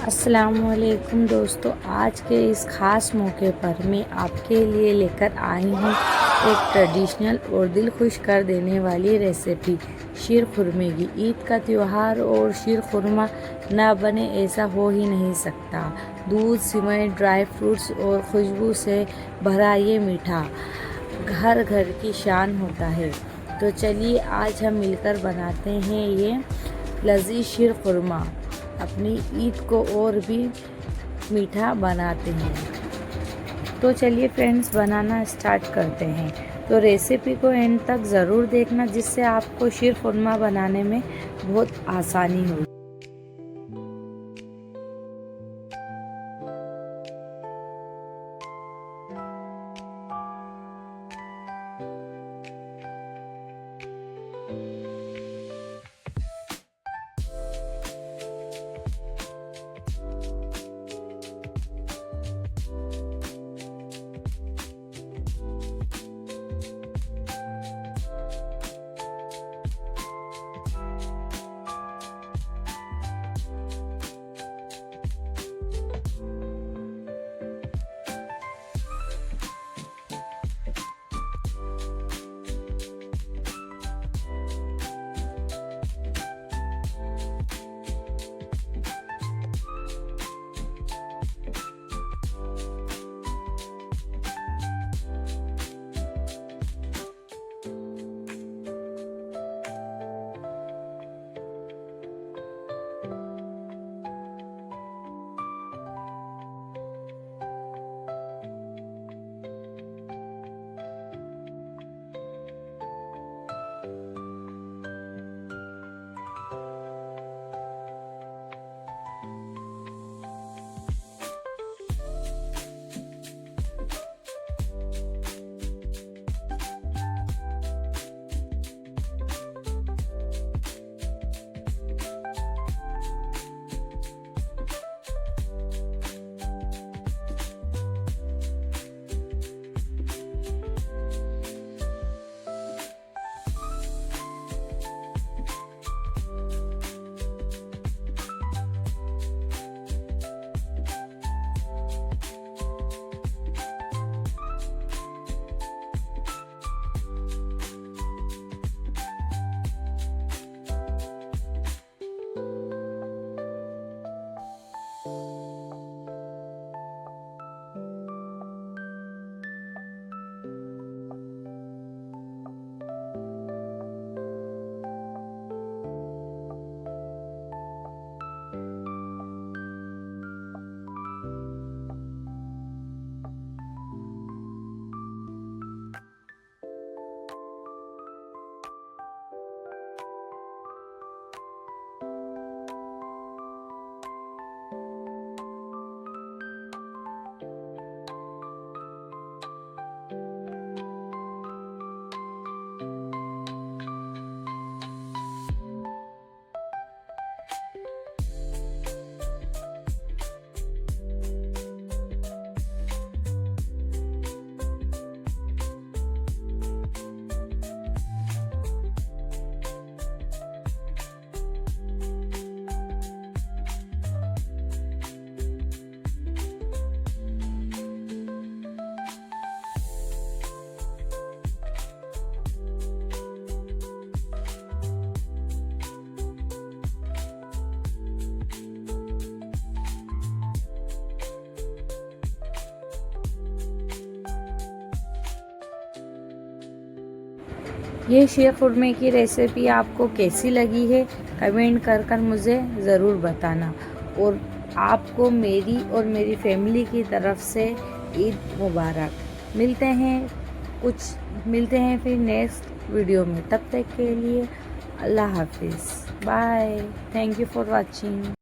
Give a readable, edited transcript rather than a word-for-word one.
अस्सलामुअलैकुम दोस्तों, आज के इस ख़ास मौके पर मैं आपके लिए लेकर आई हूँ एक ट्रेडिशनल और दिल खुश कर देने वाली रेसिपी शीर खुरमे की। ईद का त्यौहार और शीर खुरमा ना बने ऐसा हो ही नहीं सकता। दूध, सिवई, ड्राई फ्रूट्स और खुशबू से भरा ये मीठा घर घर की शान होता है। तो चलिए आज हम मिलकर बनाते हैं ये लजीज शीर खुरमा, अपनी ईद को और भी मीठा बनाते हैं। तो चलिए फ्रेंड्स, बनाना स्टार्ट करते हैं। तो रेसिपी को एंड तक ज़रूर देखना, जिससे आपको शीर खुरमा बनाने में बहुत आसानी होगी। ये शीर खुरमे की रेसिपी आपको कैसी लगी है, कमेंट कर मुझे ज़रूर बताना। और आपको मेरी और मेरी फैमिली की तरफ से ईद मुबारक। मिलते हैं फिर नेक्स्ट वीडियो में। तब तक के लिए अल्लाह हाफिज़, bye, thank you for watching.